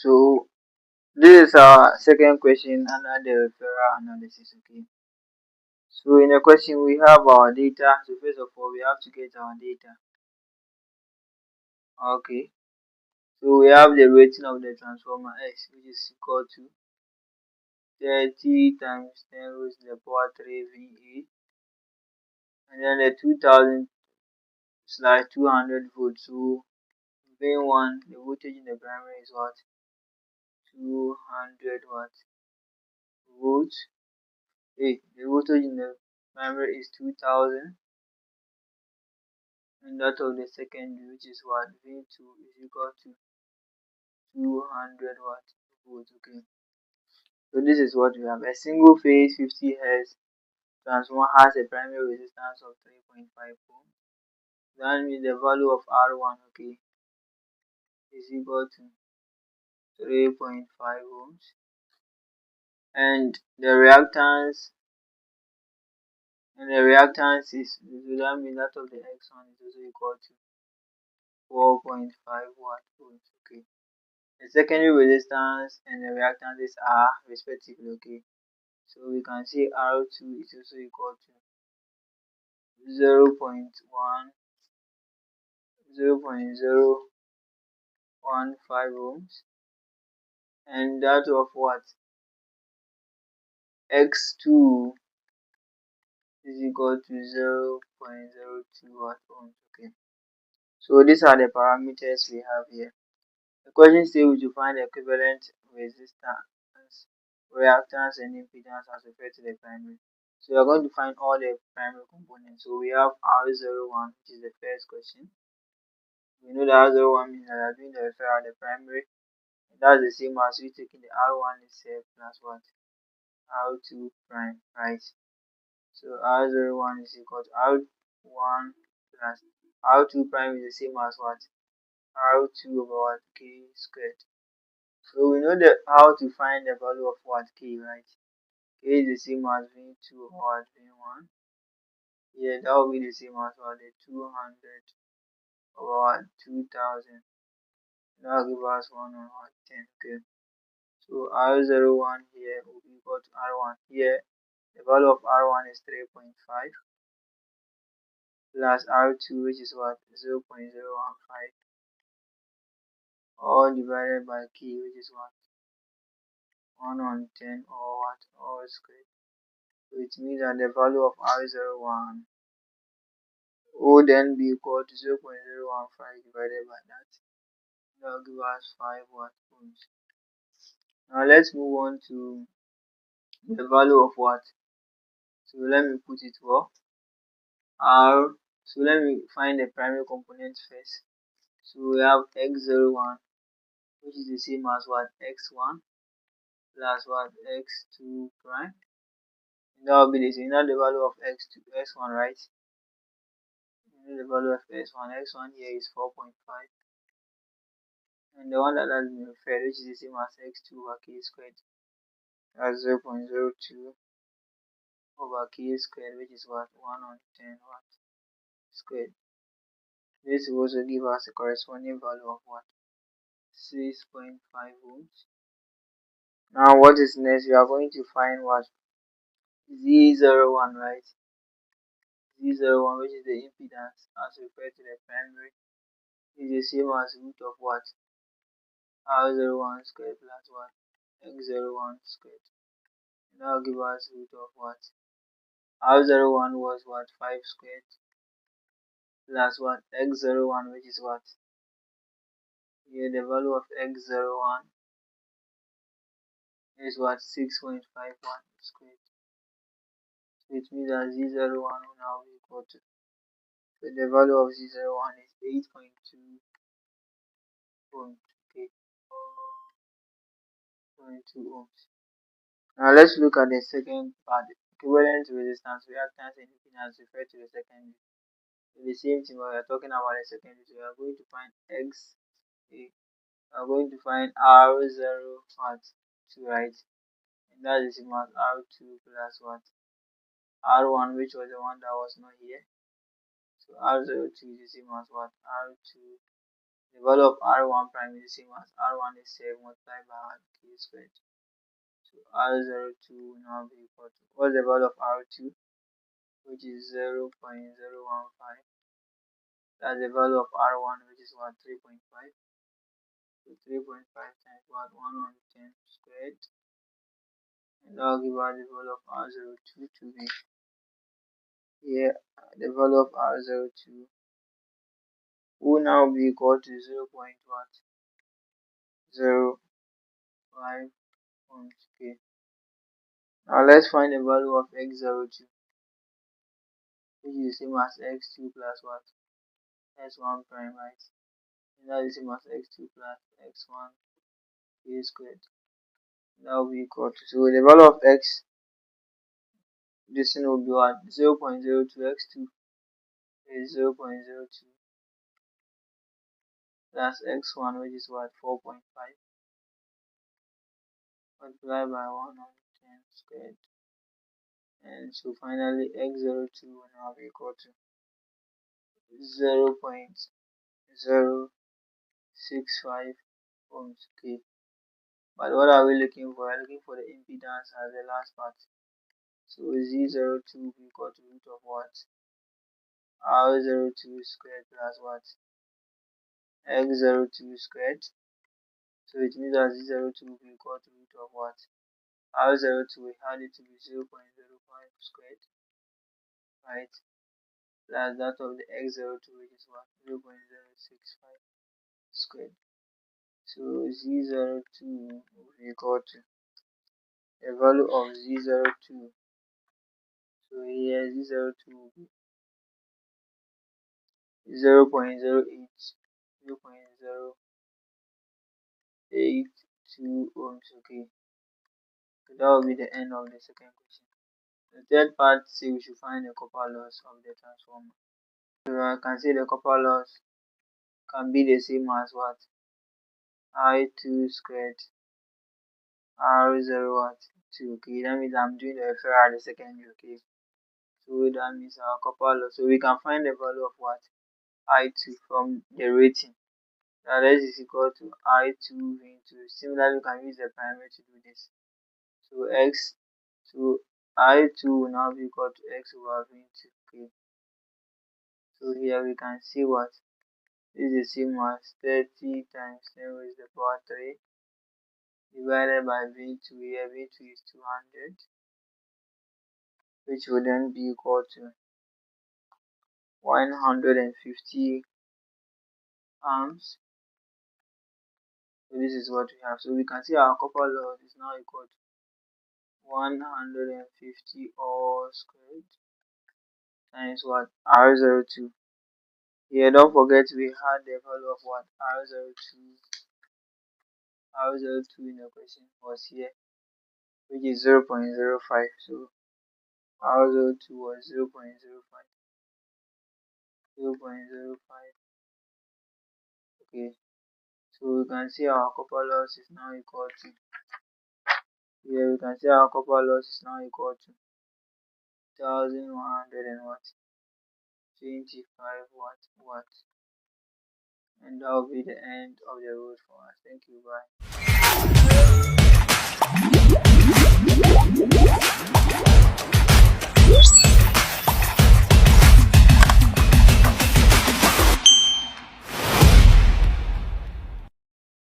so this is our second question under the referral analysis. Okay, so in the question we have our data. So first of all, we have to get our data. Okay, so we have the rating of the transformer X, which is equal to 30 times 10 raised to the power 3 VA, and then the 2000 slash 200 volts. So V1, the voltage in the primary is what? 200 volts. The voltage in the primary is 2000, and that of the secondary, which is what? V2 is equal to 200 volts. Okay, so this is what we have. A single phase 50 Hz transformer has a primary resistance of 3.5 ohm. That means the value of R1, okay, is equal to 3.5 ohms, and the reactance is, so that means that of the X1 is also equal to 4.5 volts. Okay, the secondary resistance and the reactances are respectively. Okay, so we can see R2 is also equal to 0.1 0.015 ohms, and that of what? X2 is equal to 0.02 ohms. Okay, so these are the parameters we have here. The question says we to find the equivalent resistance, reactance, and impedance as referred to the primary. So we are going to find all the primary components. So we have R01, which is the first question. We know that R01 means that we are doing the referral at the primary. And that's the same as we taking the R1 itself plus what? R2 prime, right? So R01 is equal to R1 plus R2 prime is the same as what? R2 over what? K squared. So we know how to find the value of what? K, right? K is the same as V2 over what? V1. Yeah, that will be the same as what? The 200 over what? 2000. That will give us 1 over 10. Okay. So R01 here will be equal to R1. Here, the value of R1 is 3.5 plus R2, which is what? 0.015, all divided by K, which is what? 1 on 10 or what? All squared. So it means that the value of R01 will then be equal to 0.015 divided by that. That will give us 5 ohms. Now let's move on to the value of what? So let me put it well. R. So let me find the primary component first. So we have X01, which is the same as what? X1 plus what? X2 prime. And that will be the same. You know the value of X1, right? You know the value of X1. X1 here is 4.5. And the one that has been referred, which is the same as X2 over K squared. That's 0.02 over K squared, which is what? 1 on 10 what? Squared. This will also give us a corresponding value of what? 6.5 ohms. Now what is next? We are going to find what? Z01, right? Z01, which is the impedance as referred to the primary, is the same as root of what? R01 squared plus what? X01 squared. And that will give us root of what? R01 was what? 5 squared plus what? X01, which is what? Here the value of X01 is what? 6.51 squared. So it means that Z01 will now be equal to, so the value of Z01 is 8.2 ohms. Okay, 0.2 ohms. Now let's look at the second part. Equivalent resistance, reactance, and impedance referred to the secondary. So the same thing we are talking about the secondary. So we are going to find X. We are going to find R0 what? 2, right? And that is the same as R2 plus what? R1, which was the one that was not here. So R02 is the same as what? R2 The value of R1 prime is the same as R1 is 7 multiplied by K squared. So R02 will now be equal to, what's the value of R2? Which is 0.015. That's the value of R1, which is what, 3.5. So 3.5 times what, 1 on 10 squared. And that will give us the value of R02 to be here. The value of R02 will now be equal to 0.05 ohms. Okay. Now let's find the value of X02, which is the same as X2 plus what? S1 prime, right? And that is the same as X2 plus X1 K squared. That will be equal to, so the value of X, this thing will be what? 0.02. X2 is 0.02 plus X1, which is what? 4.5 multiplied by 1 on 10 squared. And so finally X02 will now be equal to 0.065 ohms. Okay. But what are we looking for? We're looking for the impedance as the last part. So Z02 will be equal to root of what? R02 squared plus what? X02 squared. So it means that Z02 will be equal to root of what? R02, we had it to be 0.05 squared, right? Plus that of the X02, which is what? 0.065 squared. So Z02 will be equal to the value of Z02. So here Z02 will be 0.08 ohms. Okay. So that will be the end of the second question. The third part say we should find the copper loss of the transformer. So I can say the copper loss can be the same as what? I2 squared R0 what? 2. Okay, that means I'm doing the referral the second. Okay. So that means our copper loss. So we can find the value of what? I2 from the rating. Now this is equal to I2 into, similarly we can use the primary to do this. So X, so I2 will now be equal to X over V2. Okay. So here we can see what? This is the same as 30 times 10 raised to the power 3 divided by V2. Here V2 is 200, which will then be equal to 150 amps. So this is what we have. So we can see our copper loss is now equal to 150 all squared times what? R02. Here don't forget we had the value of what? R02 in the question was here, which is 0.05. So R02 was 0.05. Okay. So we can see our copper loss is now equal to, here we can see our copper loss is now equal to 1100 and what? 25 watts. And that will be the end of the road for us. Thank you. Bye.